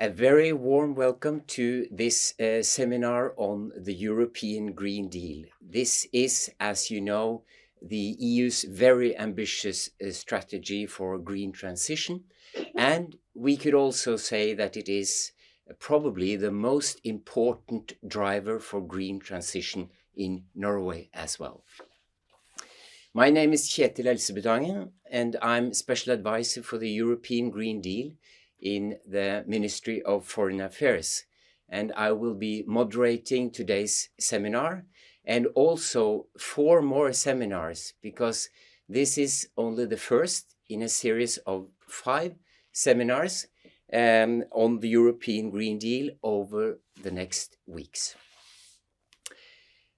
A very warm welcome to this seminar on the European Green Deal. This is, as you know, the EU's very ambitious strategy for green transition, and we could also say that it is probably the most important driver for green transition in Norway as well. My name is Kjetil Elsebutangen, and I'm Special Advisor for the European Green Deal in the Ministry of Foreign Affairs, and I will be moderating today's seminar and also 4 more seminars, because this is only the first in a series of 5 seminars on the European Green Deal over the next weeks.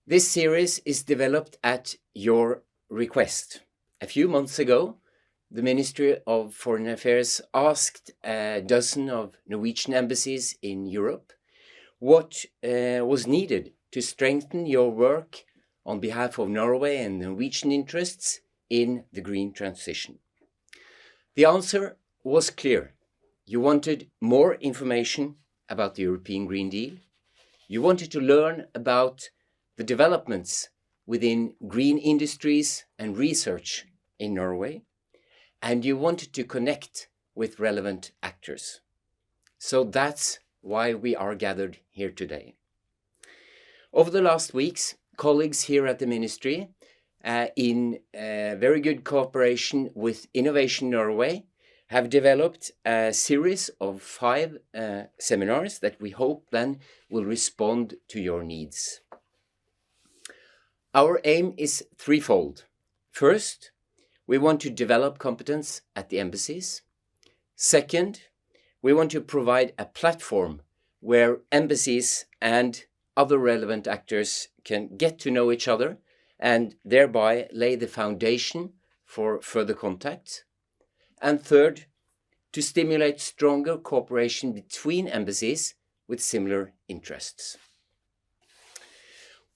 This series is developed at your request. A few months ago, the Ministry of Foreign Affairs asked a dozen of Norwegian embassies in Europe what was needed to strengthen your work on behalf of Norway and Norwegian interests in the green transition. The answer was clear. You wanted more information about the European Green Deal. You wanted to learn about the developments within green industries and research in Norway, and you wanted to connect with relevant actors. So that's why we are gathered here today. Over the last weeks, colleagues here at the Ministry, in very good cooperation with Innovation Norway, have developed a series of 5 seminars that we hope then will respond to your needs. Our aim is threefold. First, we want to develop competence at the embassies. Second, we want to provide a platform where embassies and other relevant actors can get to know each other and thereby lay the foundation for further contacts. And third, to stimulate stronger cooperation between embassies with similar interests.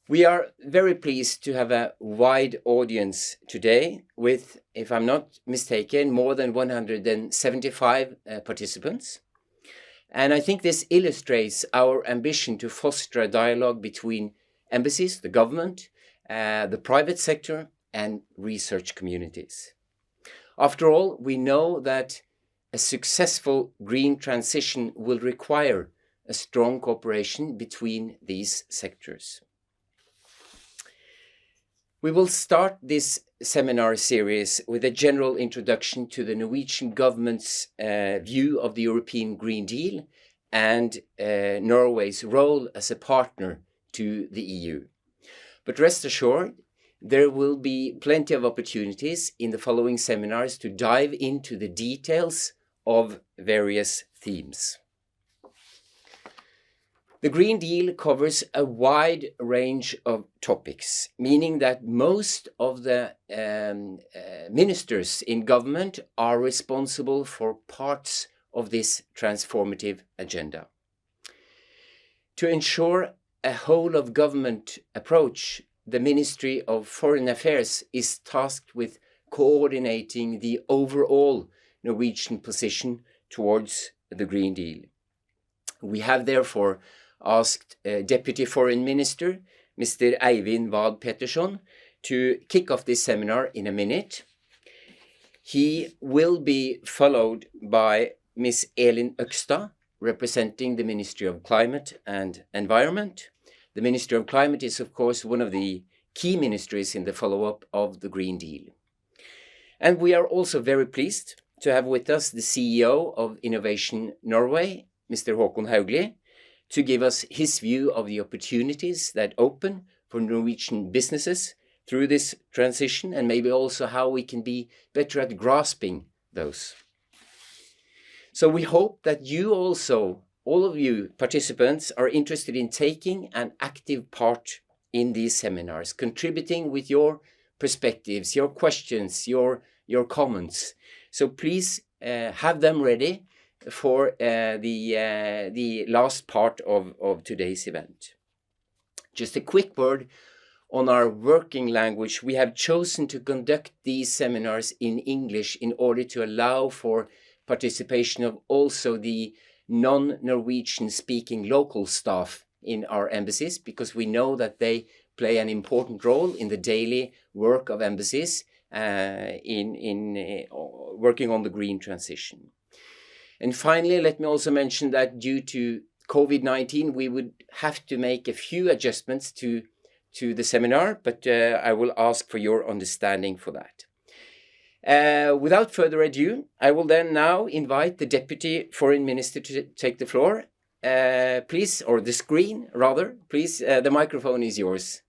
We are very pleased to have a wide audience today with, if I'm not mistaken, more than 175 participants. And I think this illustrates our ambition to foster a dialogue between embassies, the government, the private sector, and research communities. After all, we know that a successful green transition will require a strong cooperation between these sectors. We will start this seminar series with a general introduction to the Norwegian government's view of the European Green Deal and Norway's role as a partner to the EU. But rest assured, there will be plenty of opportunities in the following seminars to dive into the details of various themes. The Green Deal covers a wide range of topics, meaning that most of the ministers in government are responsible for parts of this transformative agenda. To ensure a whole-of-government approach, the Ministry of Foreign Affairs is tasked with coordinating the overall Norwegian position towards the Green Deal. We have therefore asked Deputy Foreign Minister, Mr. Eivind Petersson, to kick off this seminar in a minute. He will be followed by Ms. Elin Økstad, representing the Ministry of Climate and Environment. The Ministry of Climate is, of course, one of the key ministries in the follow-up of the Green Deal. And we are also very pleased to have with us the CEO of Innovation Norway, Mr. Håkon Haugli, to give us his view of the opportunities that open for Norwegian businesses through this transition, and maybe also how we can be better at grasping those. So we hope that you also, all of you participants, are interested in taking an active part in these seminars, contributing with your perspectives, your questions, your comments. So please have them ready for the last part of today's event. Just a quick word on our working language. We have chosen to conduct these seminars in English in order to allow for participation of also the non-Norwegian speaking local staff in our embassies, because we know that they play an important role in the daily work of embassies in working on the green transition. And finally, let me also mention that due to COVID-19, we would have to make a few adjustments to the seminar, but I will ask for your understanding for that. Without further ado, I will then now invite the Deputy Foreign Minister to take the floor. Please, or the screen rather, please, the microphone is yours.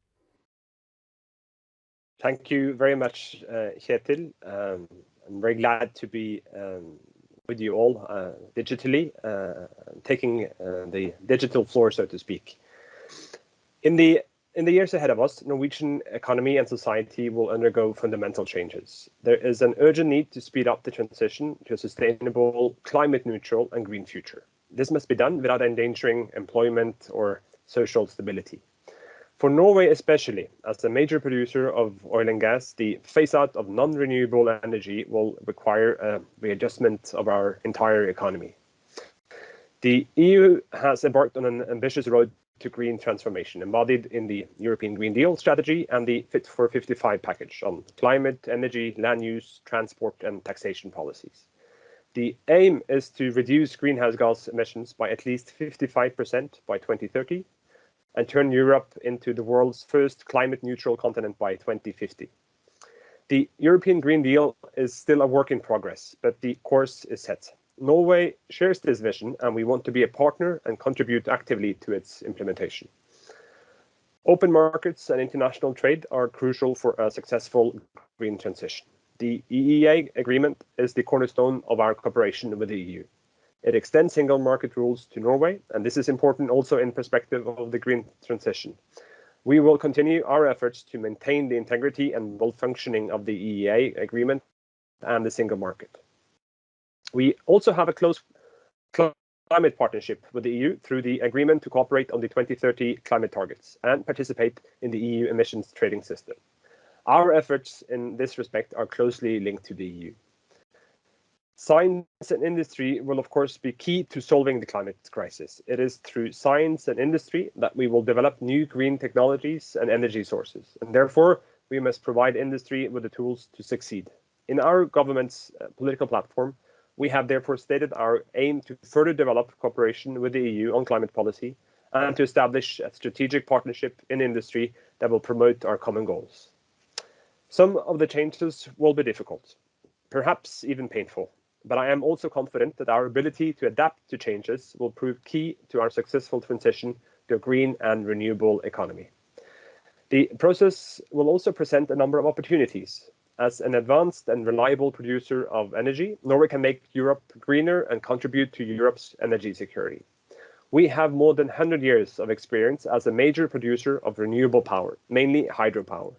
Thank you very much, Kjetil. I'm very glad to be with you all digitally, taking the digital floor, so to speak. In the years ahead of us, Norwegian economy and society will undergo fundamental changes. There is an urgent need to speed up the transition to a sustainable, climate neutral and green future. This must be done without endangering employment or social stability. For Norway especially, as a major producer of oil and gas, the phase-out of non-renewable energy will require a readjustment of our entire economy. The EU has embarked on an ambitious road to green transformation, embodied in the European Green Deal strategy and the Fit for 55 package on climate, energy, land use, transport and taxation policies. The aim is to reduce greenhouse gas emissions by at least 55% by 2030 and turn Europe into the world's first climate neutral continent by 2050. The European Green Deal is still a work in progress, but the course is set. Norway shares this vision, and we want to be a partner and contribute actively to its implementation. Open markets and international trade are crucial for a successful green transition. The EEA agreement is the cornerstone of our cooperation with the EU. It extends single market rules to Norway, and this is important also in perspective of the green transition. We will continue our efforts to maintain the integrity and well functioning of the EEA agreement and the single market. We also have a close climate partnership with the EU through the agreement to cooperate on the 2030 climate targets and participate in the EU emissions trading system. Our efforts in this respect are closely linked to the EU. Science and industry will, of course, be key to solving the climate crisis. It is through science and industry that we will develop new green technologies and energy sources, and therefore we must provide industry with the tools to succeed. In our government's political platform, we have therefore stated our aim to further develop cooperation with the EU on climate policy and to establish a strategic partnership in industry that will promote our common goals. Some of the changes will be difficult, perhaps even painful. But I am also confident that our ability to adapt to changes will prove key to our successful transition to a green and renewable economy. The process will also present a number of opportunities. As an advanced and reliable producer of energy, Norway can make Europe greener and contribute to Europe's energy security. We have more than 100 years of experience as a major producer of renewable power, mainly hydropower.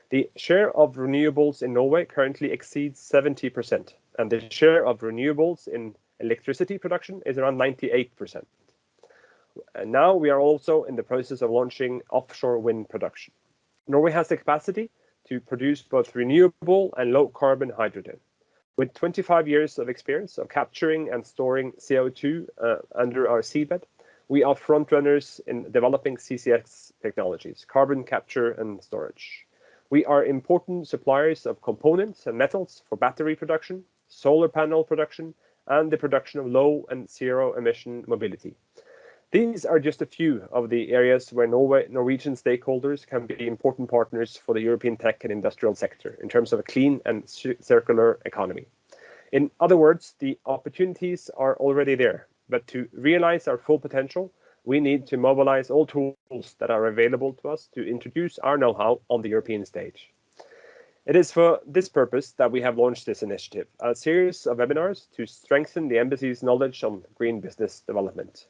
The share of renewables in Norway currently exceeds 70%. And the share of renewables in electricity production is around 98%. And now we are also in the process of launching offshore wind production. Norway has the capacity to produce both renewable and low-carbon hydrogen. With 25 years of experience of capturing and storing CO2 under our seabed, we are frontrunners in developing CCS technologies, carbon capture and storage. We are important suppliers of components and metals for battery production, solar panel production, and the production of low and zero emission mobility. These are just a few of the areas where Norwegian stakeholders can be important partners for the European tech and industrial sector in terms of a clean and circular economy. In other words, the opportunities are already there, but to realize our full potential, we need to mobilize all tools that are available to us to introduce our know-how on the European stage. It is for this purpose that we have launched this initiative, a series of webinars to strengthen the embassy's knowledge on green business development.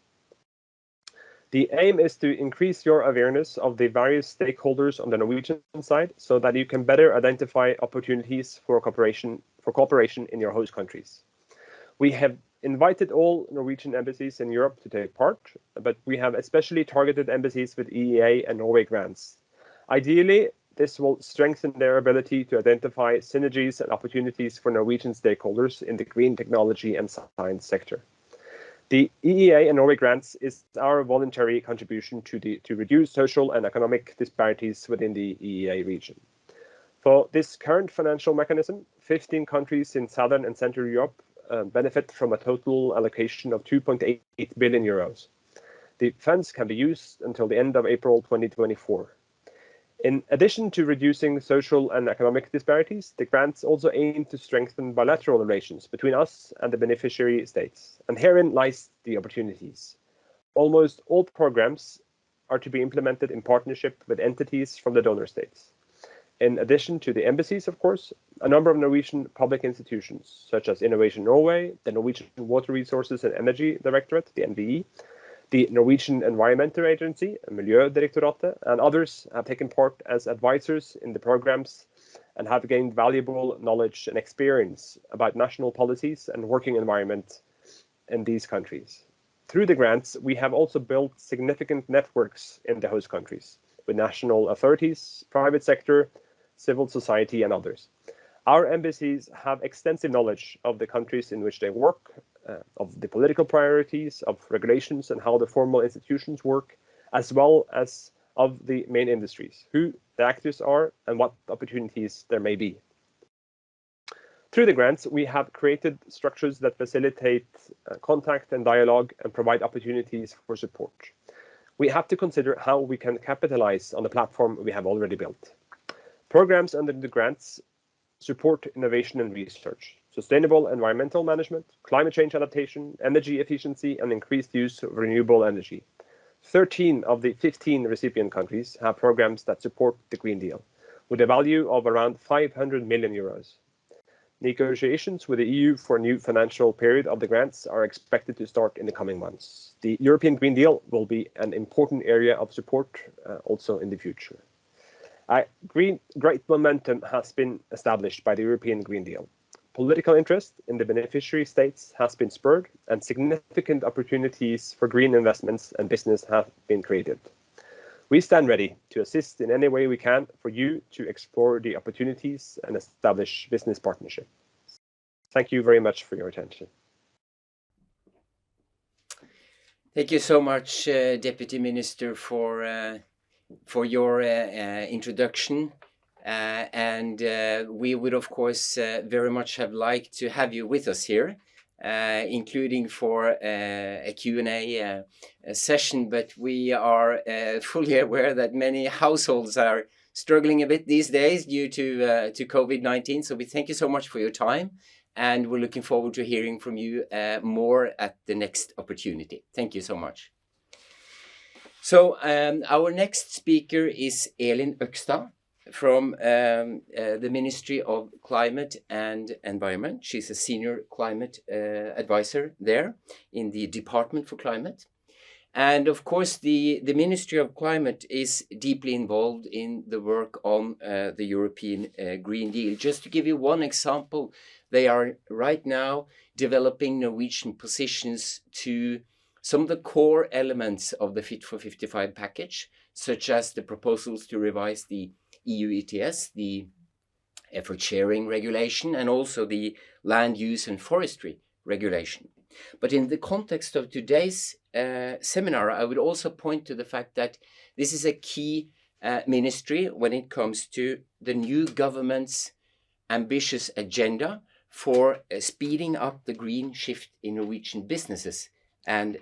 The aim is to increase your awareness of the various stakeholders on the Norwegian side so that you can better identify opportunities for cooperation in your host countries. We have invited all Norwegian embassies in Europe to take part, but we have especially targeted embassies with EEA and Norway grants. Ideally, this will strengthen their ability to identify synergies and opportunities for Norwegian stakeholders in the green technology and science sector. The EEA and Norway grants is our voluntary contribution to reduce social and economic disparities within the EEA region. For this current financial mechanism, 15 countries in Southern and Central Europe benefit from a total allocation of 2.8 billion euros. The funds can be used until the end of April 2024. In addition to reducing social and economic disparities, the grants also aim to strengthen bilateral relations between us and the beneficiary states, and herein lies the opportunities. Almost all programs are to be implemented in partnership with entities from the donor states. In addition to the embassies, of course, a number of Norwegian public institutions, such as Innovation Norway, the Norwegian Water Resources and Energy Directorate, the NVE, the Norwegian Environmental Agency, Miljødirektoratet, and others have taken part as advisors in the programs and have gained valuable knowledge and experience about national policies and working environment in these countries. Through the grants, we have also built significant networks in the host countries with national authorities, private sector, civil society, and others. Our embassies have extensive knowledge of the countries in which they work, of the political priorities, of regulations and how the formal institutions work, as well as of the main industries, who the actors are and what opportunities there may be. Through the grants, we have created structures that facilitate contact and dialogue and provide opportunities for support. We have to consider how we can capitalize on the platform we have already built. Programs under the grants support innovation and research, sustainable environmental management, climate change adaptation, energy efficiency, and increased use of renewable energy. 13 of the 15 recipient countries have programs that support the Green Deal, with a value of around 500 million euros. Negotiations with the EU for a new financial period of the grants are expected to start in the coming months. The European Green Deal will be an important area of support also in the future. Great momentum has been established by the European Green Deal. Political interest in the beneficiary states has been spurred, and significant opportunities for green investments and business have been created. We stand ready to assist in any way we can for you to explore the opportunities and establish business partnerships. Thank you very much for your attention. Thank you so much, Deputy Minister, for your introduction. We would, of course, very much have liked to have you with us here, including for a Q&A session, but we are fully aware that many households are struggling a bit these days due to COVID-19. So we thank you so much for your time, and we're looking forward to hearing from you more at the next opportunity. Thank you so much. So our next speaker is Elin Økstad from the Ministry of Climate and Environment. She's a senior climate advisor there in the Department for Climate. And of course, the Ministry of Climate is deeply involved in the work on the European Green Deal. Just to give you one example, they are right now developing Norwegian positions to some of the core elements of the Fit for 55 package, such as the proposals to revise the EU ETS, the effort sharing regulation, and also the land use and forestry regulation. But in the context of today's seminar, I would also point to the fact that this is a key ministry when it comes to the new government's ambitious agenda for speeding up the green shift in Norwegian businesses and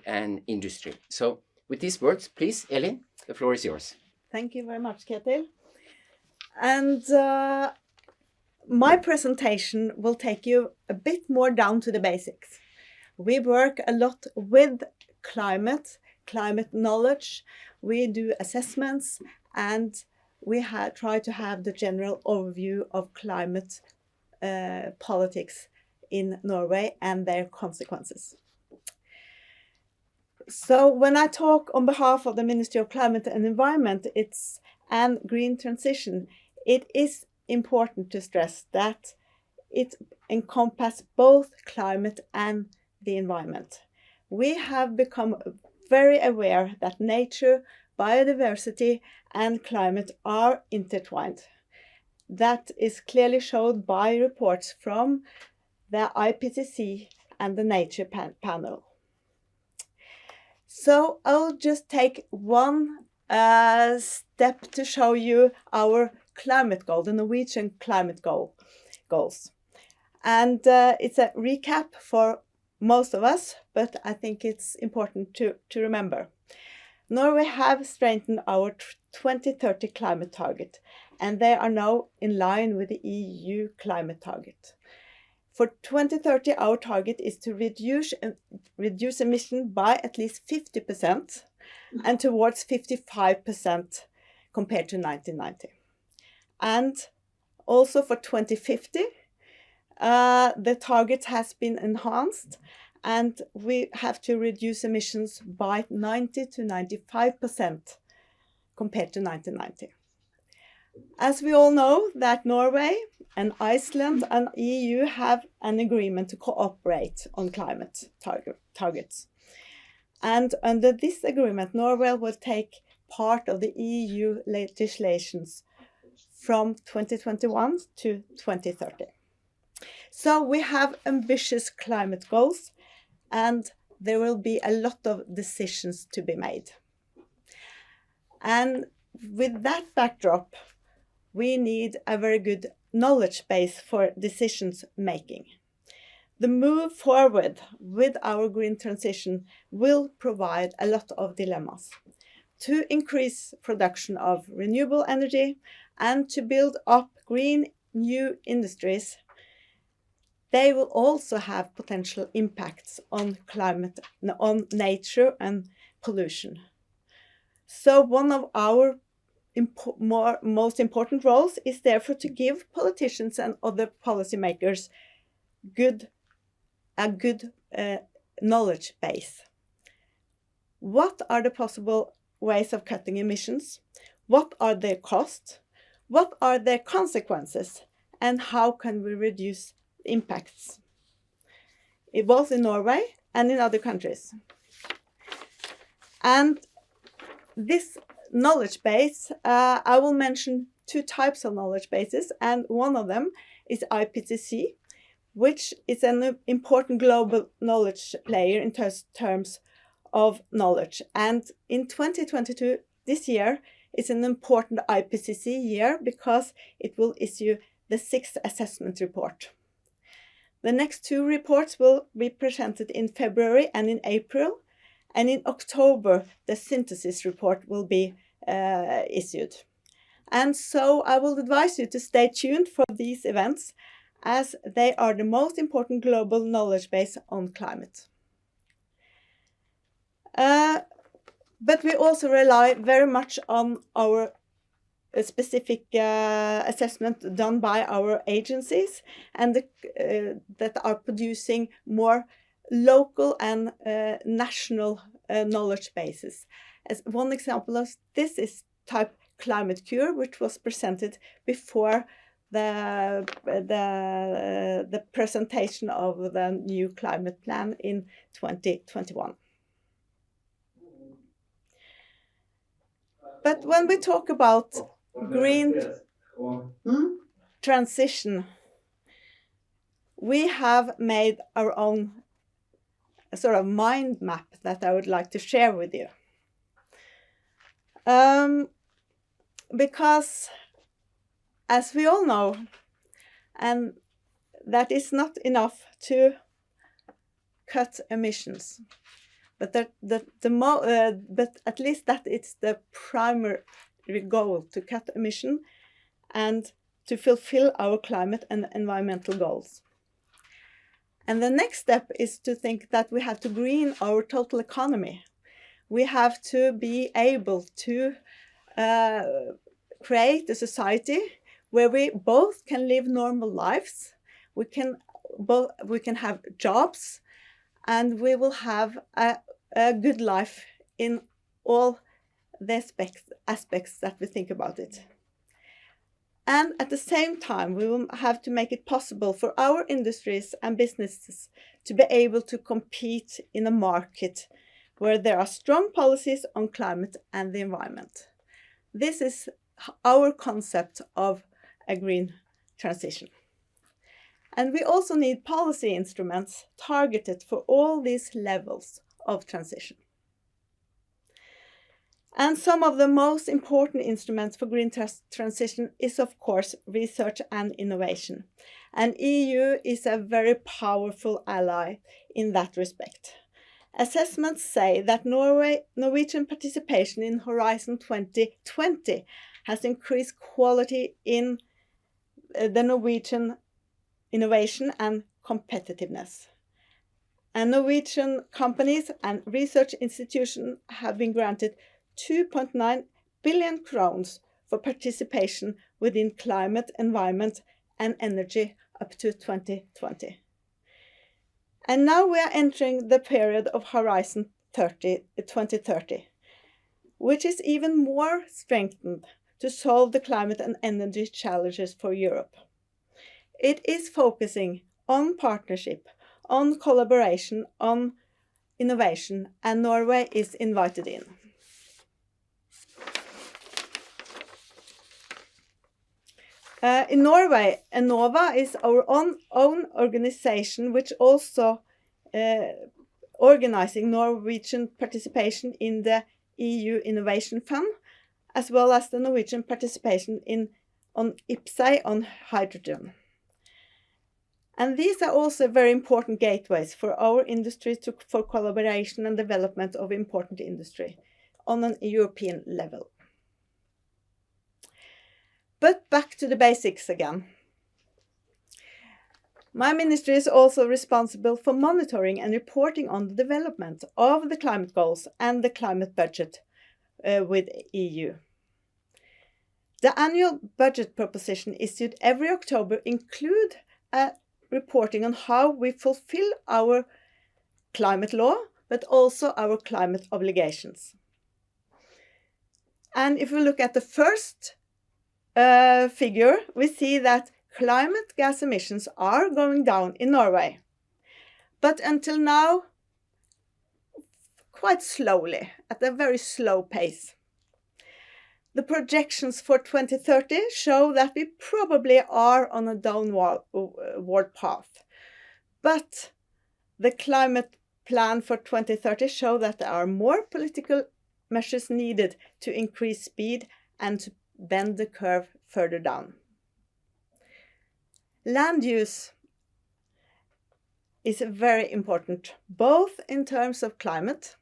industry. So with these words, please, Elin, the floor is yours. Thank you very much, Kjetil. And my presentation will take you a bit more down to the basics. We work a lot with climate knowledge. We do assessments, and we try to have the general overview of climate politics in Norway and their consequences. So when I talk on behalf of the Ministry of Climate and Environment and Green Transition, it is important to stress that it encompasses both climate and the environment. We have become very aware that nature, biodiversity, and climate are intertwined. That is clearly shown by reports from the IPCC and the Nature Panel. So I'll just take one step to show you our climate goal, the Norwegian climate goals. And it's a recap for most of us, but I think it's important to remember. Norway have strengthened our 2030 climate target, and they are now in line with the EU climate target. For 2030, our target is to reduce emission by at least 50% and towards 55% compared to 1990. And also for 2050, the target has been enhanced, and we have to reduce emissions by 90 to 95% compared to 1990. As we all know, that Norway and Iceland and EU have an agreement to cooperate on climate targets. And under this agreement, Norway will take part of the EU legislations from 2021 to 2030. So we have ambitious climate goals, and there will be a lot of decisions to be made. And with that backdrop, we need a very good knowledge base for decisions making. The move forward with our green transition will provide a lot of dilemmas. To increase production of renewable energy and to build up green new industries, they will also have potential impacts on climate, on nature and pollution. So one of our most important roles is therefore to give politicians and other policymakers a good knowledge base. What are the possible ways of cutting emissions? What are their costs? What are their consequences? And how can we reduce impacts, both in Norway and in other countries? And this knowledge base, I will mention two types of knowledge bases, and one of them is IPCC, which is an important global knowledge player in terms of knowledge. And in 2022, this year, is an important IPCC year because it will issue the 6th assessment report. The next two reports will be presented in February and in April, and in October, the synthesis report will be issued. And so I will advise you to stay tuned for these events, as they are the most important global knowledge base on climate. But we also rely very much on our specific assessment done by our agencies, and that are producing more local and national knowledge bases. As one example of this is type Climate Cure, which was presented before the presentation of the new climate plan in 2021. But when we talk about green transition, we have made our own sort of mind map that I would like to share with you. Because, as we all know, and that is not enough to cut emissions, but but at least that it's the primary goal, to cut emission and to fulfill our climate and environmental goals. And the next step is to think that we have to green our total economy. We have to be able to create a society where we both can live normal lives, we can have jobs, and we will have a good life in all the aspects that we think about it. And at the same time, we will have to make it possible for our industries and businesses to be able to compete in a market where there are strong policies on climate and the environment. This is our concept of a green transition. And we also need policy instruments targeted for all these levels of transition. And some of the most important instruments for green transition is, of course, research and innovation. And EU is a very powerful ally in that respect. Assessments say that Norwegian participation in Horizon 2020 has increased quality in the Norwegian innovation and competitiveness. And Norwegian companies and research institutions have been granted 2.9 billion crowns for participation within climate, environment and energy up to 2020. And now we are entering the period of Horizon 2030, which is even more strengthened to solve the climate and energy challenges for Europe. It is focusing on partnership, on collaboration, on innovation, and Norway is invited in. In Norway, Enova is our own organization which also organizing Norwegian participation in the EU Innovation Fund, as well as the Norwegian participation on IPCEI on hydrogen. And these are also very important gateways for our industry for collaboration and development of important industry on an European level. But back to the basics again. My ministry is also responsible for monitoring and reporting on the development of the climate goals and the climate budget with EU. The annual budget proposition issued every October include a reporting on how we fulfill our climate law, but also our climate obligations. And if we look at the first figure, we see that climate gas emissions are going down in Norway, but until now, quite slowly, at a very slow pace. The projections for 2030 show that we probably are on a downward path, but the climate plan for 2030 show that there are more political measures needed to increase speed and to bend the curve further down. Land use is very important, both in terms of climate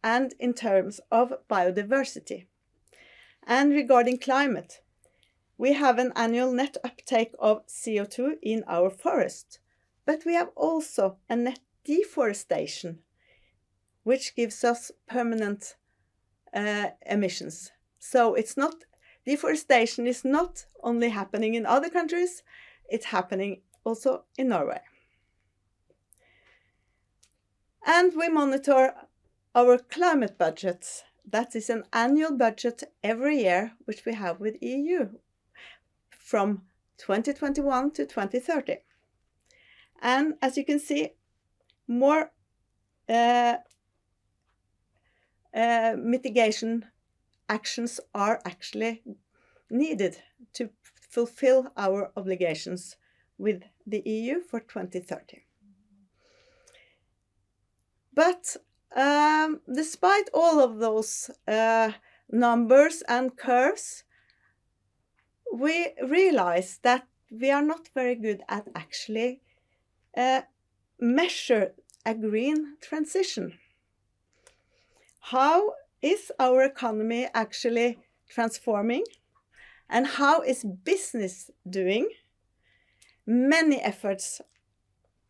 and in terms of biodiversity. And regarding climate, we have an annual net uptake of CO2 in our forest, but we have also a net deforestation, which gives us permanent emissions. So deforestation is not only happening in other countries, it's happening also in Norway. And we monitor our climate budgets. That is an annual budget every year, which we have with EU from 2021 to 2030. And as you can see, more mitigation actions are actually needed to fulfill our obligations with the EU for 2030. But despite all of those numbers and curves, we realize that we are not very good at actually measure a green transition. How is our economy actually transforming? And how is business doing? Many efforts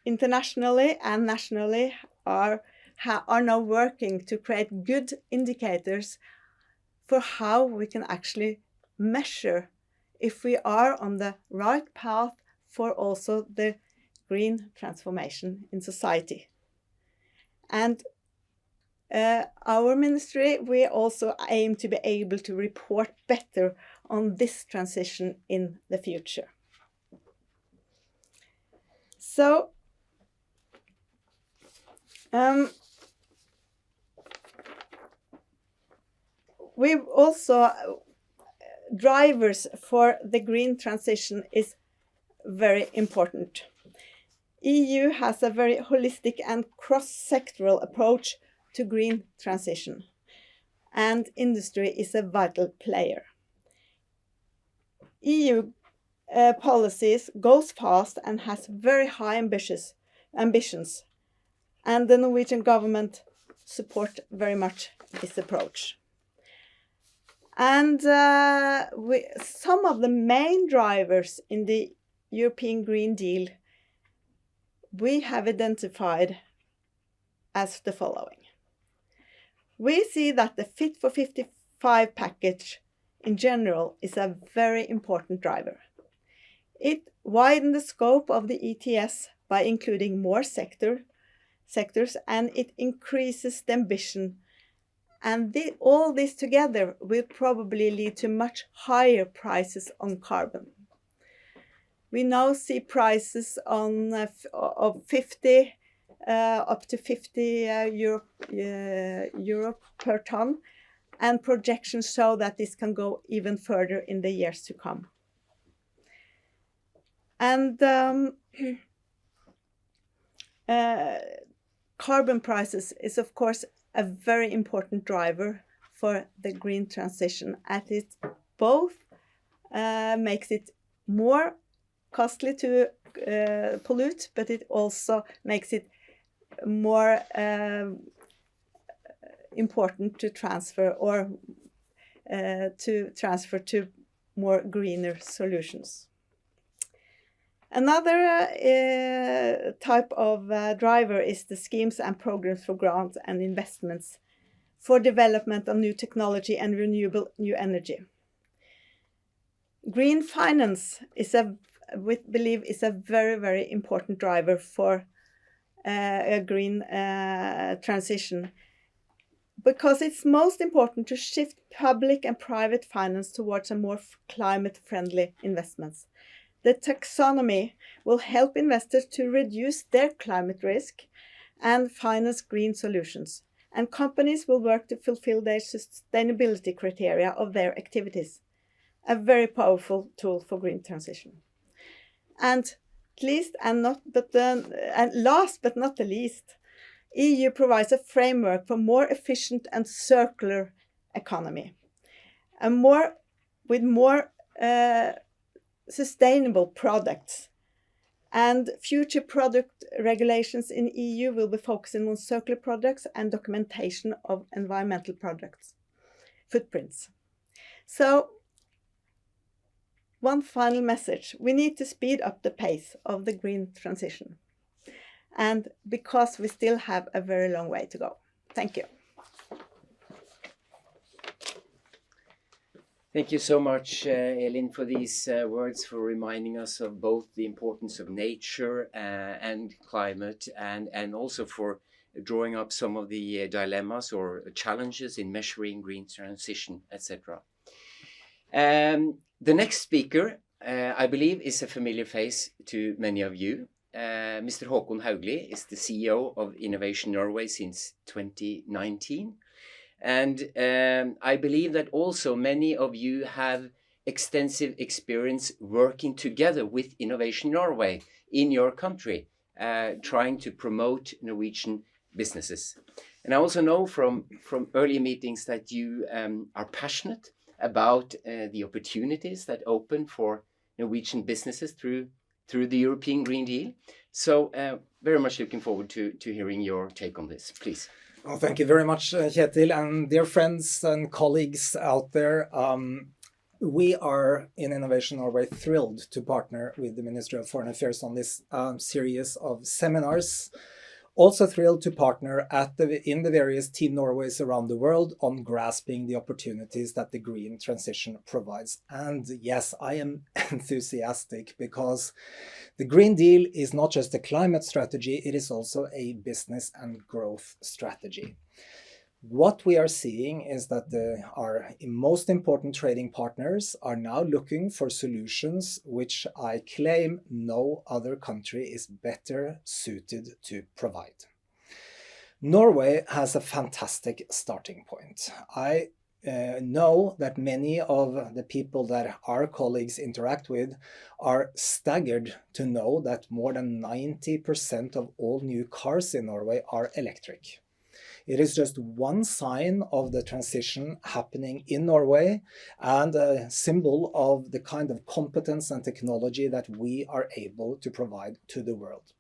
internationally and nationally are now working to create good indicators for how we can actually measure if we are on the right path for also the green transformation in society. And our ministry, we also aim to be able to report better on this transition in the future. So, we've also drivers for the green transition is very important. EU has a very holistic and cross-sectoral approach to green transition. and industry is a vital player. EU policies goes fast and has very high ambitions, and the Norwegian government support very much this approach. And some of the main drivers in the European Green Deal we have identified as the following. We see that the Fit for 55 package in general is a very important driver. It widens the scope of the ETS by including more sectors, and it increases the ambition. And all this together will probably lead to much higher prices on carbon. We now see prices on of 50 up to 50 euro per ton, and projections show that this can go even further in the years to come. And carbon prices is of course a very important driver for the green transition, as it both makes it more costly to pollute, but it also makes it more important to transfer to more greener solutions. Another type of driver is the schemes and programs for grants and investments for development of new technology and renewable new energy. Green finance we believe is a very, very important driver for a green transition, because it's most important to shift public and private finance towards a more climate-friendly investments. The taxonomy will help investors to reduce their climate risk and finance green solutions, and companies will work to fulfill their sustainability criteria of their activities. A very powerful tool for green transition. And last but not the least, EU provides a framework for more efficient and circular economy, and with more sustainable products. And future product regulations in EU will be focusing on circular products and documentation of environmental products footprints. So, one final message: we need to speed up the pace of the green transition, and because we still have a very long way to go. Thank you. Thank you so much, Elin, for these words, for reminding us of both the importance of nature and climate, and also for drawing up some of the dilemmas or challenges in measuring green transition, etc. The next speaker, I believe, is a familiar face to many of you. Mr. Håkon Haugli is the CEO of Innovation Norway since 2019. And I believe that also many of you have extensive experience working together with Innovation Norway in your country, trying to promote Norwegian businesses. And I also know from earlier meetings that you are passionate about the opportunities that open for Norwegian businesses through the European Green Deal. So very much looking forward to hearing your take on this, please. Well, thank you very much, Kjetil, and dear friends and colleagues out there. We are in Innovation Norway thrilled to partner with the Ministry of Foreign Affairs on this series of seminars. Also thrilled to partner in the various Team Norways around the world on grasping the opportunities that the green transition provides. And yes, I am enthusiastic because the Green Deal is not just a climate strategy, it is also a business and growth strategy. What we are seeing is that our most important trading partners are now looking for solutions which I claim no other country is better suited to provide. Norway has a fantastic starting point. I know that many of the people that our colleagues interact with are staggered to know that more than 90% of all new cars in Norway are electric. It is just one sign of the transition happening in Norway and a symbol of the kind of competence and technology that we are able to provide to the world.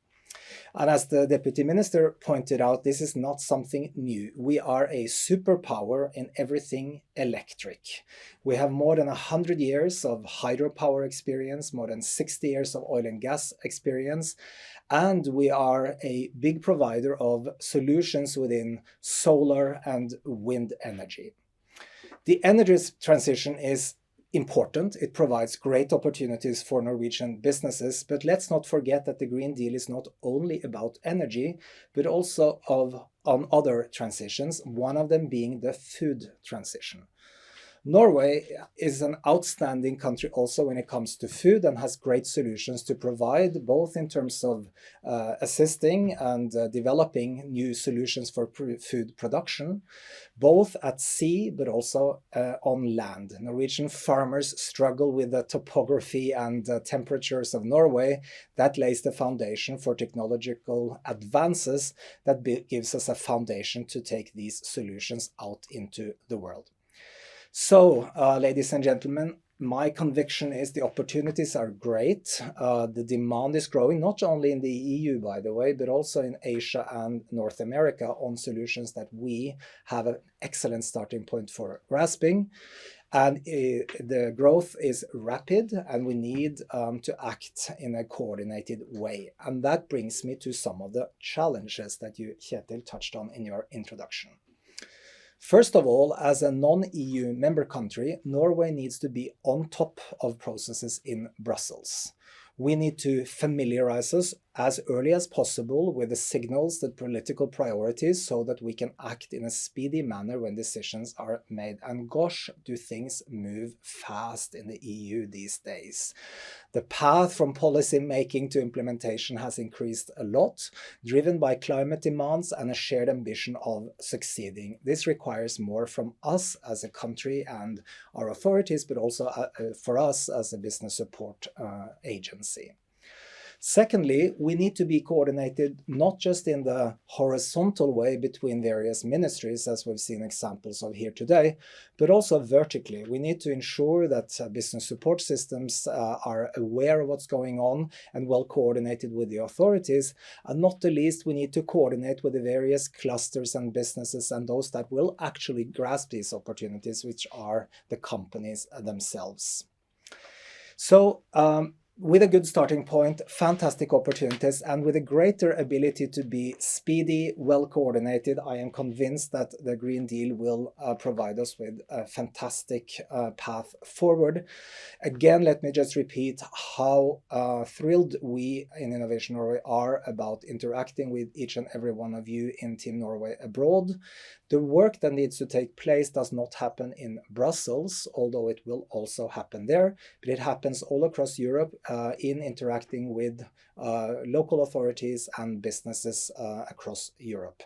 And as the Deputy Minister pointed out, this is not something new. We are a superpower in everything electric. We have more than 100 years of hydropower experience, more than 60 years of oil and gas experience, and we are a big provider of solutions within solar and wind energy. The energy transition is important. It provides great opportunities for Norwegian businesses, but let's not forget that the Green Deal is not only about energy, but also on other transitions, one of them being the food transition. Norway is an outstanding country also when it comes to food and has great solutions to provide, both in terms of assisting and developing new solutions for food production, both at sea but also on land. Norwegian farmers struggle with the topography and temperatures of Norway. That lays the foundation for technological advances that gives us a foundation to take these solutions out into the world. So, ladies and gentlemen, my conviction is the opportunities are great. The demand is growing, not only in the EU, by the way, but also in Asia and North America on solutions that we have an excellent starting point for grasping. And the growth is rapid, and we need to act in a coordinated way. And that brings me to some of the challenges that you, Kjetil, touched on in your introduction. First of all, as a non-EU member country, Norway needs to be on top of processes in Brussels. We need to familiarize us as early as possible with the signals, the political priorities, so that we can act in a speedy manner when decisions are made. And gosh, do things move fast in the EU these days. The path from policy making to implementation has increased a lot, driven by climate demands and a shared ambition of succeeding. This requires more from us as a country and our authorities, but also for us as a business support agency. Secondly, we need to be coordinated not just in the horizontal way between various ministries, as we've seen examples of here today, but also vertically. We need to ensure that business support systems are aware of what's going on and well coordinated with the authorities. And not the least, we need to coordinate with the various clusters and businesses and those that will actually grasp these opportunities, which are the companies themselves. So, with a good starting point, fantastic opportunities, and with a greater ability to be speedy, well coordinated, I am convinced that the Green Deal will provide us with a fantastic path forward. Again, let me just repeat how thrilled we in Innovation Norway are about interacting with each and every one of you in Team Norway abroad. The work that needs to take place does not happen in Brussels, although it will also happen there, but it happens all across Europe in interacting with local authorities and businesses across Europe.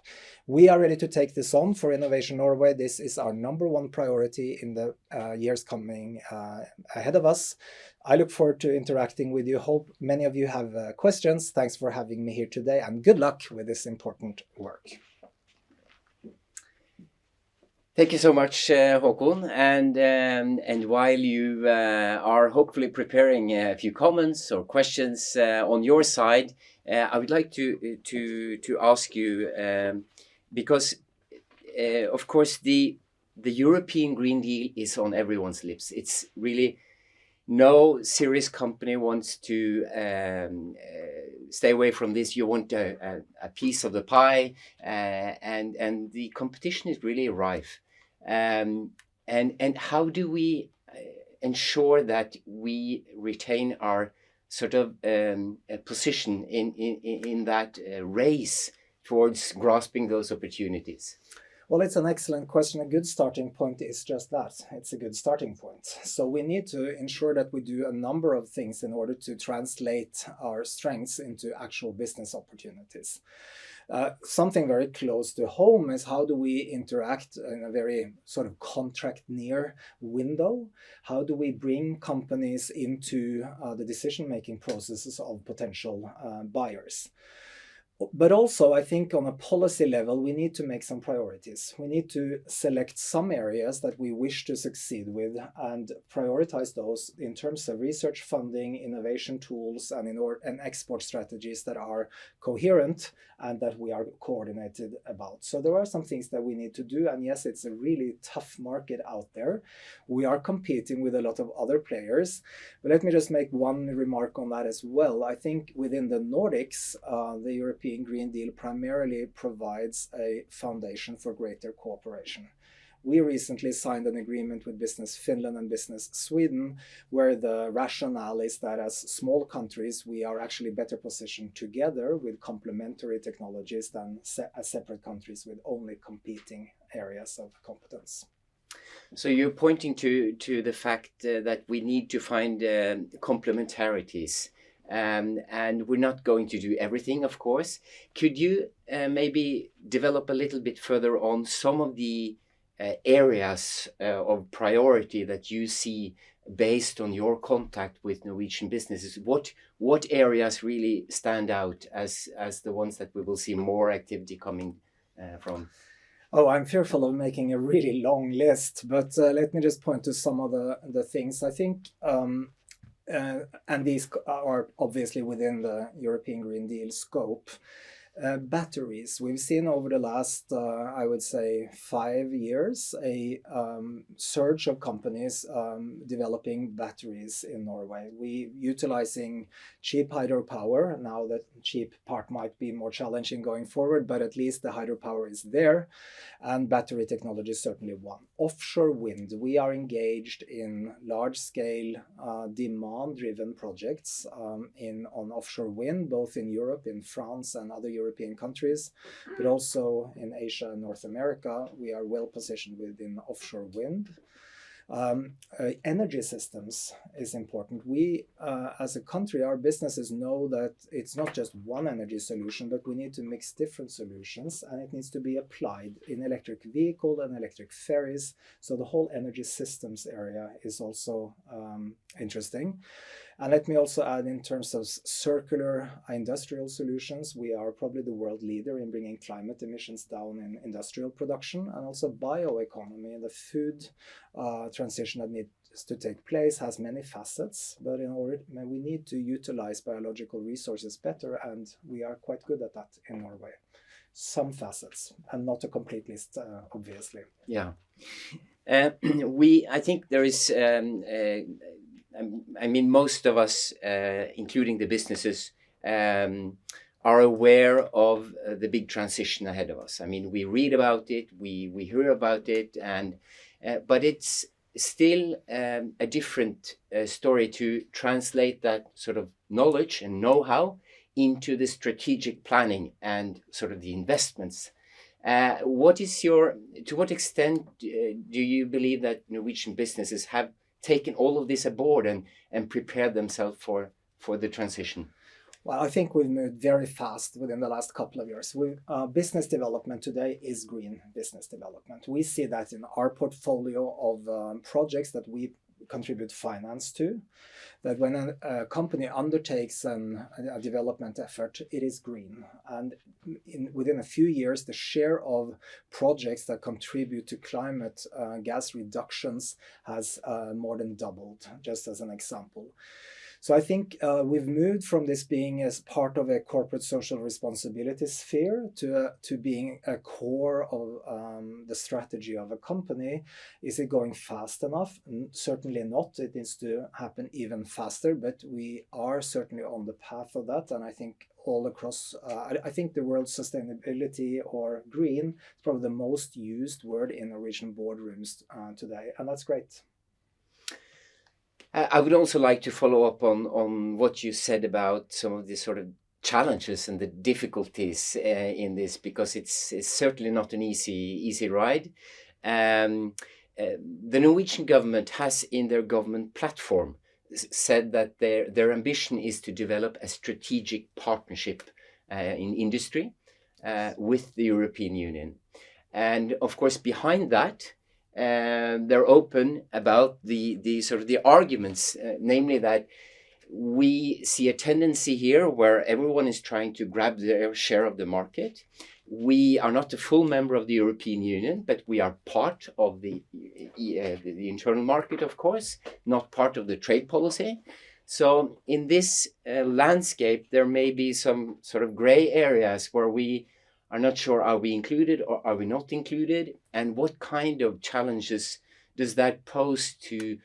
We are ready to take this on for Innovation Norway. This is our #1 priority in the years coming ahead of us. I look forward to interacting with you. Hope many of you have questions. Thanks for having me here today, and good luck with this important work. Thank you so much, Håkon. And while you are hopefully preparing a few comments or questions on your side, I would like to ask you, because of course the European Green Deal is on everyone's lips. It's really no serious company wants to stay away from this. You want a piece of the pie, and the competition is really rife. And how do we ensure that we retain our sort of position in that race towards grasping those opportunities? Well, it's an excellent question. A good starting point is just that. It's a good starting point. So we need to ensure that we do a number of things in order to translate our strengths into actual business opportunities. Something very close to home is how do we interact in a very sort of contract near window? How do we bring companies into the decision-making processes of potential buyers? But also, I think on a policy level, we need to make some priorities. We need to select some areas that we wish to succeed with and prioritize those in terms of research funding, innovation tools, and export strategies that are coherent and that we are coordinated about. So there are some things that we need to do. And yes, it's a really tough market out there. We are competing with a lot of other players. But let me just make one remark on that as well. I think within the Nordics, the European Green Deal primarily provides a foundation for greater cooperation. We recently signed an agreement with Business Finland and Business Sweden, where the rationale is that as small countries, we are actually better positioned together with complementary technologies than as separate countries with only competing areas of competence. So you're pointing to the fact that we need to find complementarities. And we're not going to do everything, of course. Could you maybe develop a little bit further on some of the areas of priority that you see based on your contact with Norwegian businesses? What areas really stand out as the ones that we will see more activity coming from? Oh, I'm fearful of making a really long list, but let me just point to some of the things. I think and these are obviously within the European Green Deal scope. Batteries. We've seen over the last, I would say, 5 years, a surge of companies developing batteries in Norway. We utilizing cheap hydropower. Now that cheap part might be more challenging going forward, but at least the hydropower is there. And battery technology is certainly one. Offshore wind. We are engaged in large-scale demand-driven projects on offshore wind, both in Europe, in France, and other European countries, but also in Asia and North America. We are well positioned within offshore wind. Energy systems is important. We, as a country, our businesses know that it's not just one energy solution, but we need to mix different solutions, and it needs to be applied in electric vehicle and electric ferries. So the whole energy systems area is also interesting. And let me also add, in terms of circular industrial solutions, we are probably the world leader in bringing climate emissions down in industrial production, and also bioeconomy. The food transition that needs to take place has many facets, but we need to utilize biological resources better, and we are quite good at that in Norway. Some facets, and not a complete list, obviously. Yeah. I think there is... I mean, most of us, including the businesses, are aware of the big transition ahead of us. I mean, we read about it, we hear about it, but it's still a different story to translate that sort of knowledge and know-how into the strategic planning and sort of the investments. To what extent do you believe that Norwegian businesses have taken all of this aboard and prepared themselves for the transition? Well, I think we've moved very fast within the last couple of years. Business development today is green business development. We see that in our portfolio of projects that we contribute finance to, that when a company undertakes a development effort, it is green. And within a few years, the share of projects that contribute to climate gas reductions has more than doubled, just as an example. So I think we've moved from this being as part of a corporate social responsibility sphere to being a core of the strategy of a company. Is it going fast enough? Certainly not. It needs to happen even faster, but we are certainly on the path of that. And I think all across, I think the word sustainability or green is probably the most used word in Norwegian boardrooms today, and that's great. I would also like to follow up on what you said about some of the sort of challenges and the difficulties in this, because it's certainly not an easy ride. The Norwegian government has in their government platform said that their ambition is to develop a strategic partnership in industry with the European Union. And of course, behind that, they're open about the sort of the arguments, namely that we see a tendency here where everyone is trying to grab their share of the market. We are not a full member of the European Union, but we are part of the internal market, of course, not part of the trade policy. So in this landscape, there may be some sort of gray areas where we are not sure, are we included or are we not included? And what kind of challenges does that pose to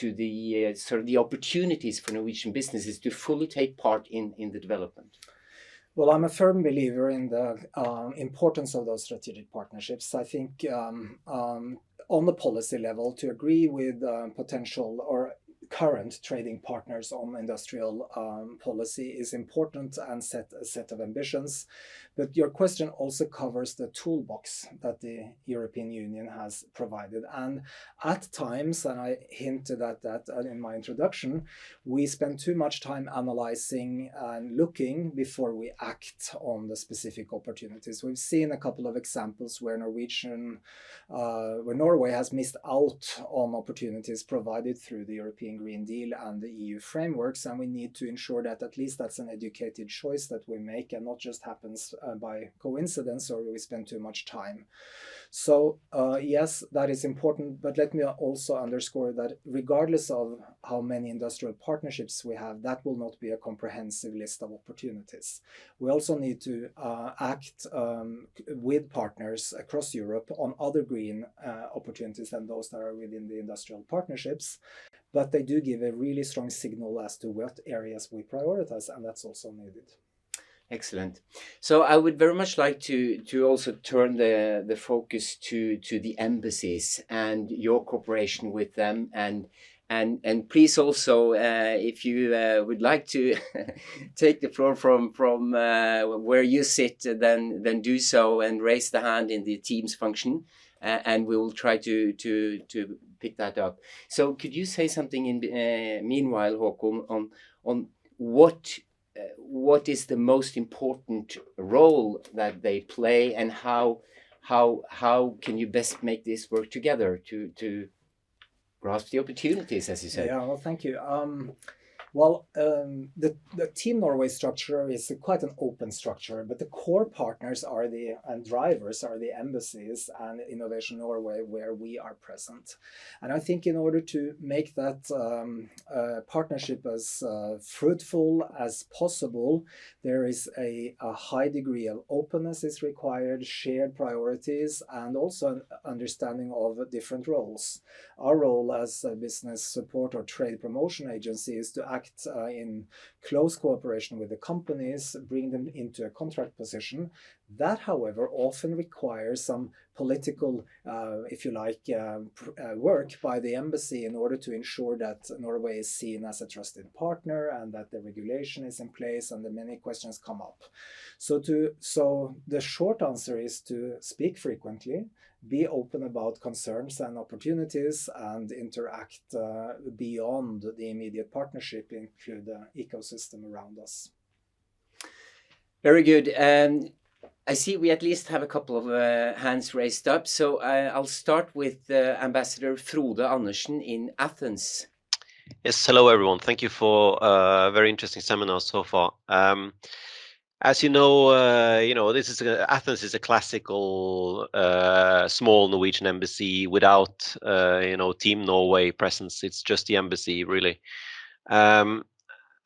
the sort of the opportunities for Norwegian businesses to fully take part in the development? Well, I'm a firm believer in the importance of those strategic partnerships. I think on the policy level, to agree with potential or current trading partners on industrial policy is important and set a set of ambitions. But your question also covers the toolbox that the European Union has provided. And at times, and I hinted at that in my introduction, we spend too much time analyzing and looking before we act on the specific opportunities. We've seen a couple of examples where Norway has missed out on opportunities provided through the European Green Deal and the EU frameworks, and we need to ensure that at least that's an educated choice that we make and not just happens by coincidence or we spend too much time. So yes, that is important, but let me also underscore that regardless of how many industrial partnerships we have, that will not be a comprehensive list of opportunities. We also need to act with partners across Europe on other green opportunities than those that are within the industrial partnerships, but they do give a really strong signal as to what areas we prioritize, and that's also needed. Excellent. So I would very much like to also turn the focus to the embassies and your cooperation with them, and please also if you would like to take the floor from where you sit, then do so and raise the hand in the Teams function, and we will try to pick that up. So could you say something in meanwhile, Håkon, on what is the most important role that they play, and how can you best make this work together to grasp the opportunities, as you said? Yeah, well, thank you. The Team Norway structure is quite an open structure, but the core partners and drivers are the embassies and Innovation Norway, where we are present. And I think in order to make that partnership as fruitful as possible, there is a high degree of openness is required, shared priorities, and also an understanding of different roles. Our role as a business support or trade promotion agency is to act in close cooperation with the companies, bring them into a contract position. That, however, often requires some political, if you like, work by the embassy in order to ensure that Norway is seen as a trusted partner and that the regulation is in place and the many questions come up. So the short answer is to speak frequently, be open about concerns and opportunities, and interact beyond the immediate partnership into the ecosystem around us. Very good. I see we at least have a couple of hands raised up. So I'll start with Ambassador Frode Andersen in Athens. Yes, hello everyone. Thank you for a very interesting seminar so far. As you know, Athens is a classical small Norwegian embassy without Team Norway presence. It's just the embassy really.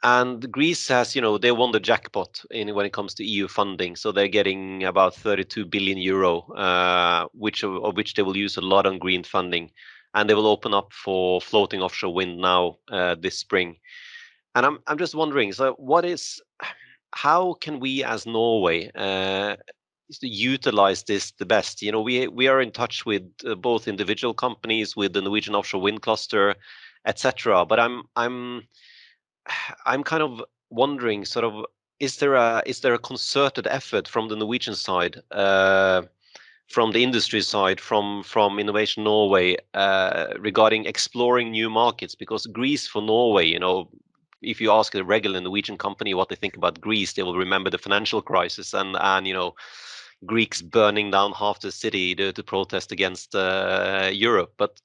And Greece has, they won the jackpot when it comes to EU funding. So they're getting about 32 billion euro, of which they will use a lot on green funding. And they will open up for floating offshore wind now this spring. And I'm just wondering, so how can we as Norway utilize this the best? We are in touch with both individual companies, with the Norwegian offshore wind cluster, etc. But I'm kind of wondering, sort of, is there a concerted effort from the Norwegian side, from the industry side, from Innovation Norway, regarding exploring new markets? Because Greece for Norway, if you ask a regular Norwegian company what they think about Greece, they will remember the financial crisis and Greeks burning down half the city to protest against Europe. But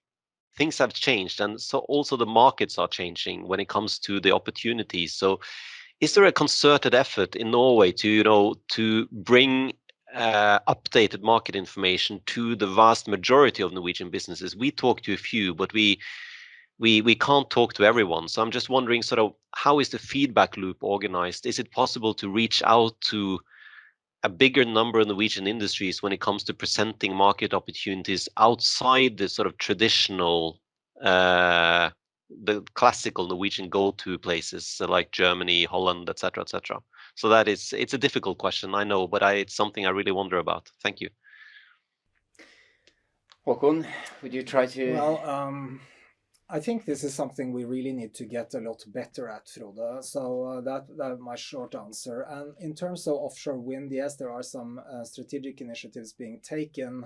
things have changed, and so also the markets are changing when it comes to the opportunities. So is there a concerted effort in Norway to bring updated market information to the vast majority of Norwegian businesses? We talk to a few, but we can't talk to everyone. So I'm just wondering, sort of, how is the feedback loop organized? Is it possible to reach out to a bigger number of Norwegian industries when it comes to presenting market opportunities outside the sort of traditional, the classical Norwegian go-to places like Germany, Holland, etc., etc.? So it's a difficult question, I know, but it's something I really wonder about. Thank you. Håkon, would you try to? Well, I think this is something we really need to get a lot better at, Frode. So that's my short answer. And in terms of offshore wind, yes, there are some strategic initiatives being taken,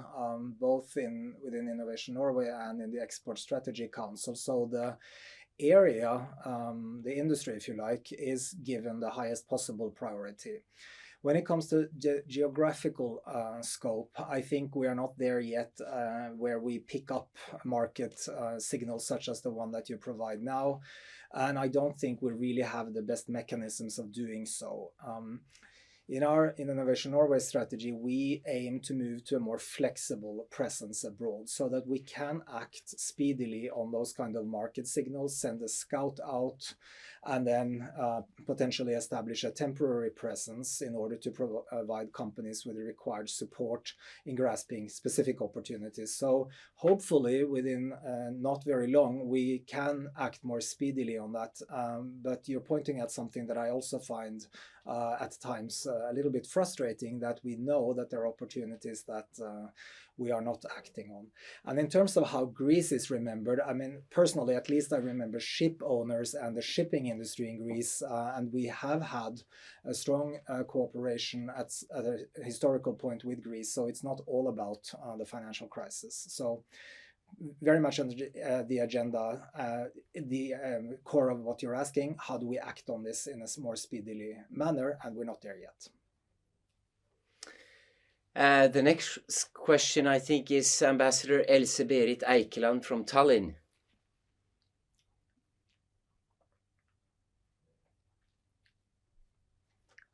both within Innovation Norway and in the Export Strategy Council. So the area, the industry, if you like, is given the highest possible priority. When it comes to geographical scope, I think we are not there yet where we pick up market signals such as the one that you provide now. And I don't think we really have the best mechanisms of doing so. In Innovation Norway strategy, we aim to move to a more flexible presence abroad so that we can act speedily on those kind of market signals, send a scout out, and then potentially establish a temporary presence in order to provide companies with the required support in grasping specific opportunities. So hopefully within not very long, we can act more speedily on that. But you're pointing at something that I also find at times a little bit frustrating, that we know that there are opportunities that we are not acting on. And in terms of how Greece is remembered, I mean, personally, at least I remember ship owners and the shipping industry in Greece, and we have had a strong cooperation at a historical point with Greece. So it's not all about the financial crisis. So very much on the agenda, the core of what you're asking, how do we act on this in a more speedily manner? And we're not there yet. The next question, I think, is Ambassador Else-Berit Eikeland from Tallinn.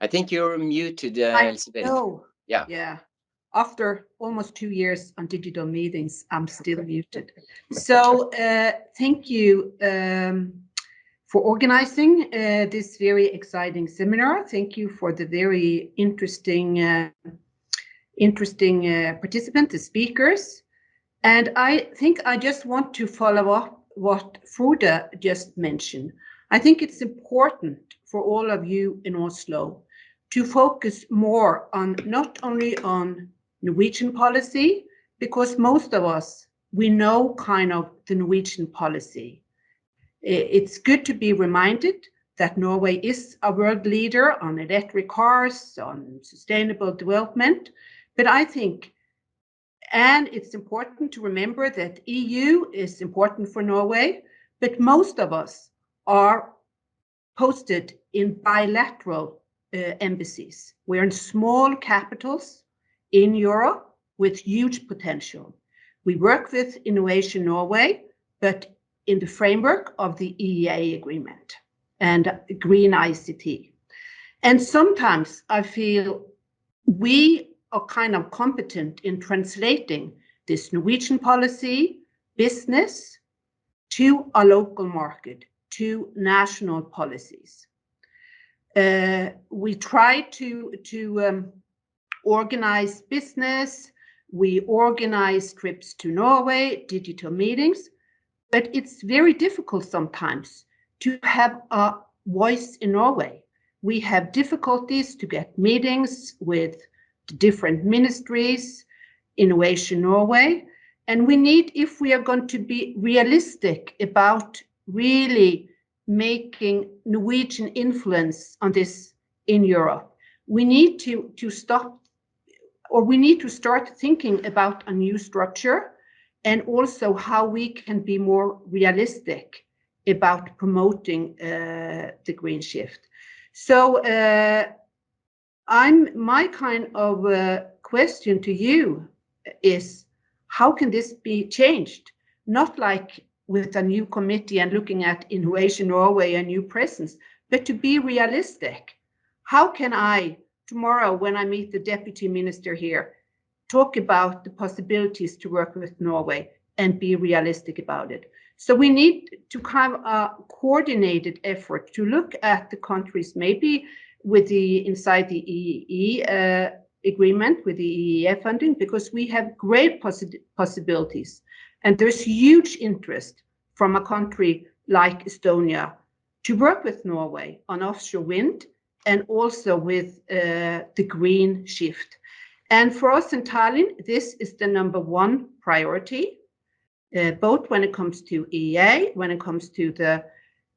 I think you're muted, Else-Berit. No. Yeah. After almost 2 years on digital meetings, I'm still muted. So thank you for organizing this very exciting seminar. Thank you for the very interesting participants, the speakers. And I think I just want to follow up what Frode just mentioned. I think it's important for all of you in Oslo to focus more on not only on Norwegian policy, because most of us, we know kind of the Norwegian policy. It's good to be reminded that Norway is a world leader on electric cars, on sustainable development. But I think, and it's important to remember that EU is important for Norway, but most of us are posted in bilateral embassies. We're in small capitals in Europe with huge potential. We work with Innovation Norway, but in the framework of the EEA agreement and Green ICT. And sometimes I feel we are kind of competent in translating this Norwegian policy, business, to a local market, to national policies. We try to organize business, we organize trips to Norway, digital meetings, but it's very difficult sometimes to have a voice in Norway. We have difficulties to get meetings with the different ministries, Innovation Norway, and we need, if we are going to be realistic about really making Norwegian influence on this in Europe, we need to stop, or we need to start thinking about a new structure, and also how we can be more realistic about promoting the green shift. So my kind of question to you is, how can this be changed? not like with a new committee and looking at Innovation Norway, a new presence, but to be realistic. How can I, tomorrow when I meet the deputy minister here, talk about the possibilities to work with Norway and be realistic about it? So we need to have a coordinated effort to look at the countries, maybe with inside the EEE agreement with the EEF funding, because we have great possibilities. And there's huge interest from a country like Estonia to work with Norway on offshore wind and also with the green shift. And for us in Tallinn, this is the #1 priority, both when it comes to EEA, when it comes to the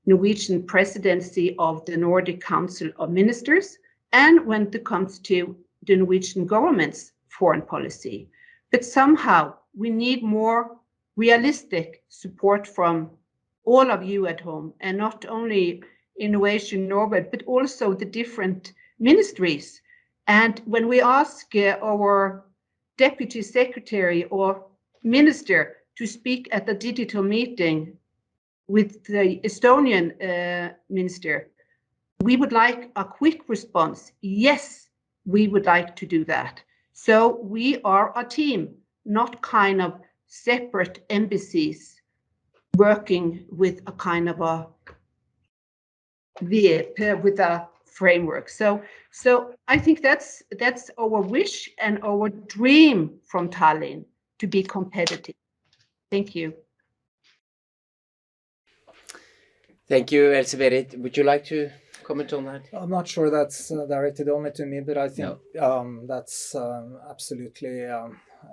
Norwegian presidency of the Nordic Council of Ministers, and when it comes to the Norwegian government's foreign policy. But somehow we need more realistic support from all of you at home, and not only Innovation Norway, but also the different ministries. And when we ask our deputy secretary or minister to speak at a digital meeting with the Estonian minister, we would like a quick response. Yes, we would like to do that. So we are a team, not kind of separate embassies working with a kind of a with a framework. So I think that's our wish and our dream from Tallinn, to be competitive. Thank you. Thank you, Elsebutangen. Would you like to comment on that? I'm not sure that's directed only to me, but I think that's absolutely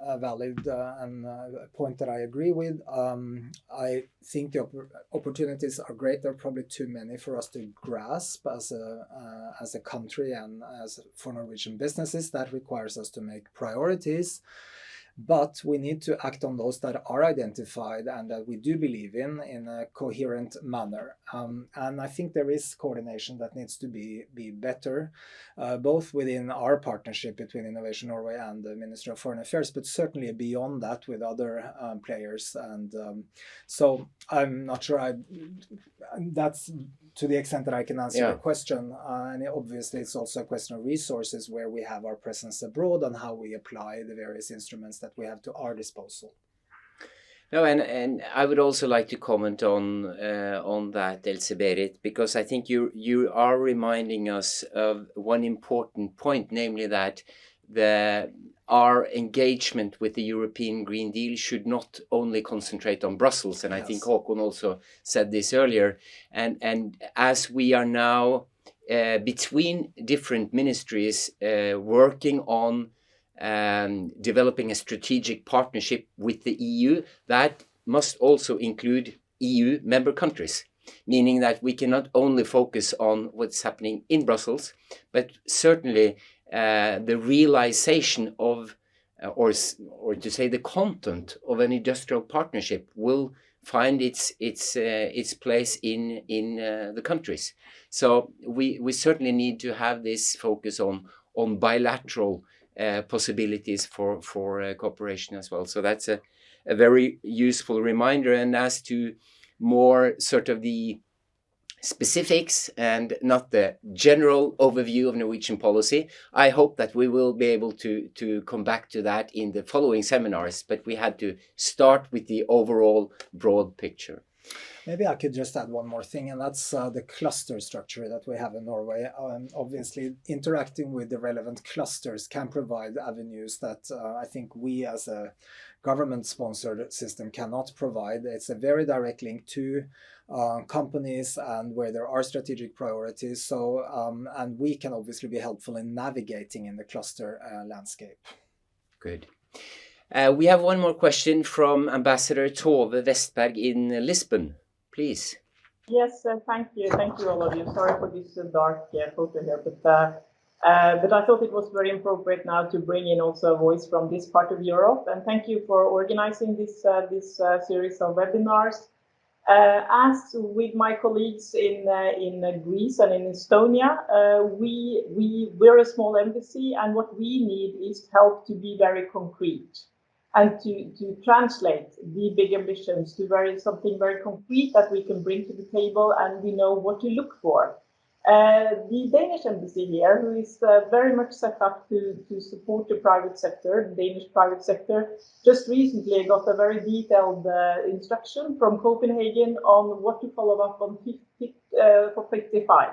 a valid and a point that I agree with. I think the opportunities are great. There are probably too many for us to grasp as a country and as for Norwegian businesses. That requires us to make priorities. But we need to act on those that are identified and that we do believe in a coherent manner. And I think there is coordination that needs to be better, both within our partnership between Innovation Norway and the Ministry of Foreign Affairs, but certainly beyond that with other players. And so I'm not sure that's to the extent that I can answer your question. And obviously it's also a question of resources, where we have our presence abroad and how we apply the various instruments that we have to our disposal. No, and I would also like to comment on that, Elsebutangen, because I think you are reminding us of one important point, namely that our engagement with the European Green Deal should not only concentrate on Brussels, and I think Håkon also said this earlier, and as we are now between different ministries working on developing a strategic partnership with the EU, that must also include EU member countries, meaning that we cannot only focus on what's happening in Brussels, but certainly the realization of, or to say the content of an industrial partnership will find its place in the countries. So we certainly need to have this focus on bilateral possibilities for cooperation as well. So that's a very useful reminder. And as to more sort of the specifics and not the general overview of Norwegian policy, I hope that we will be able to come back to that in the following seminars, but we had to start with the overall broad picture. Maybe I could just add one more thing, and that's the cluster structure that we have in Norway. Obviously, interacting with the relevant clusters can provide avenues that I think we as a government-sponsored system cannot provide. It's a very direct link to companies and where there are strategic priorities. So, and we can obviously be helpful in navigating in the cluster landscape. Good. We have one more question from Ambassador Tove Westberg in Lisbon. Please. Yes, thank you. Thank you, all of you. Sorry for this dark photo here, but I thought it was very appropriate now to bring in also a voice from this part of Europe. And thank you for organizing this series of webinars. As with my colleagues in Greece and in Estonia, we're a small embassy, and what we need is help to be very concrete. and to translate the big ambitions to something very concrete that we can bring to the table and we know what to look for. The Danish embassy here, who is very much set up to support the private sector, the Danish private sector, just recently got a very detailed instruction from Copenhagen on what to follow up on for 55.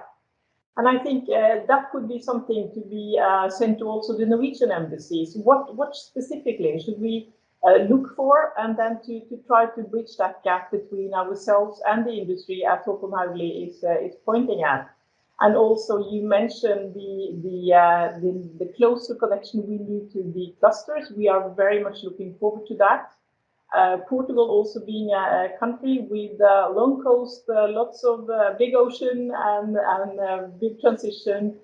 And I think that could be something to be sent to also the Norwegian embassies. What specifically should we look for, and then to try to bridge that gap between ourselves and the industry, as Håkon Haugli is pointing at. And also, you mentioned the closer connection we need to the clusters. We are very much looking forward to that. Portugal also being a country with long coast, lots of big ocean and big transition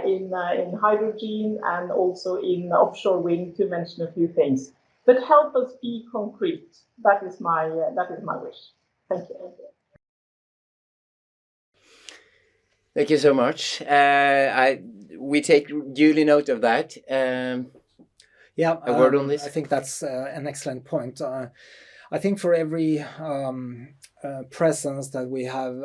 in hydrogen and also in offshore wind, to mention a few things. But help us be concrete. That is my wish. Thank you. Thank you so much. We take duly note of that. Yeah, a word on this? I think that's an excellent point. I think for every presence that we have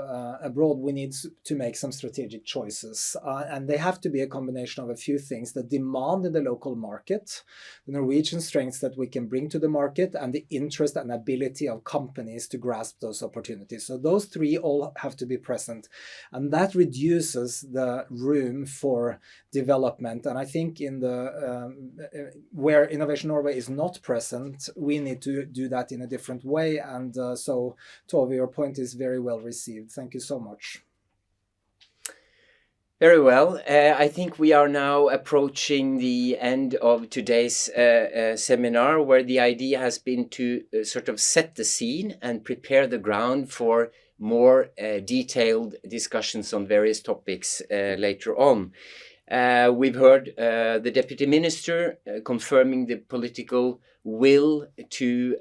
abroad, we need to make some strategic choices. And they have to be a combination of a few things: the demand in the local market, the Norwegian strengths that we can bring to the market, and the interest and ability of companies to grasp those opportunities. So those three all have to be present. And that reduces the room for development. And I think in the where Innovation Norway is not present, we need to do that in a different way. And so Tove, your point is very well received. Thank you so much. Very well. I think we are now approaching the end of today's seminar, where the idea has been to sort of set the scene and prepare the ground for more detailed discussions on various topics later on. We've heard the Deputy Minister confirming the political will to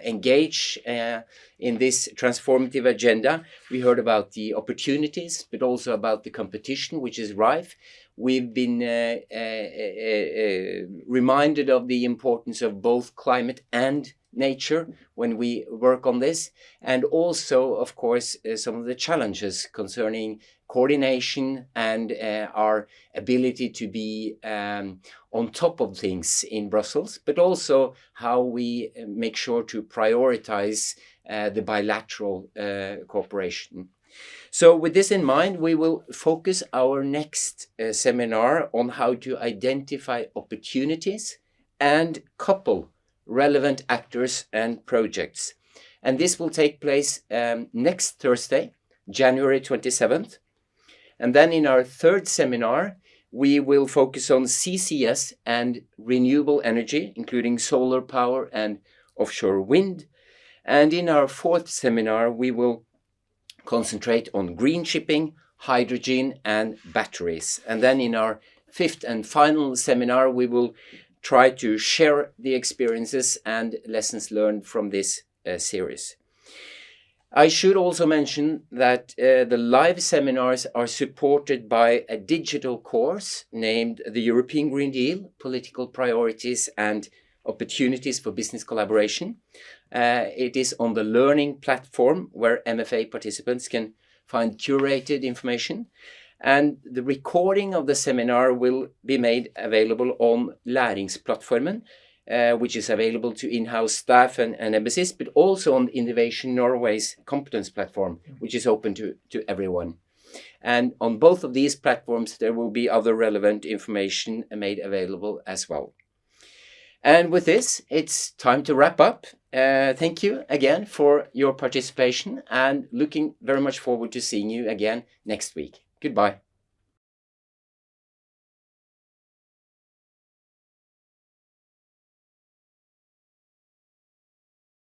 engage in this transformative agenda. We heard about the opportunities, but also about the competition, which is rife. We've been reminded of the importance of both climate and nature when we work on this, and also, of course, some of the challenges concerning coordination and our ability to be on top of things in Brussels, but also how we make sure to prioritize the bilateral cooperation. So with this in mind, we will focus our next seminar on how to identify opportunities and couple relevant actors and projects. And this will take place next Thursday, January 27th. And then in our third seminar, we will focus on CCS and renewable energy, including solar power and offshore wind. And in our fourth seminar, we will concentrate on green shipping, hydrogen, and batteries. And then in our fifth and final seminar, we will try to share the experiences and lessons learned from this series. I should also mention that the live seminars are supported by a digital course named the European Green Deal, Political Priorities and Opportunities for Business Collaboration. It is on the learning platform where MFA participants can find curated information. And the recording of the seminar will be made available on Læringsplattformen, which is available to in-house staff and embassies, but also on Innovation Norway's competence platform, which is open to everyone. And on both of these platforms, there will be other relevant information made available as well. And with this, it's time to wrap up. Thank you again for your participation, and looking very much forward to seeing you again next week. Goodbye.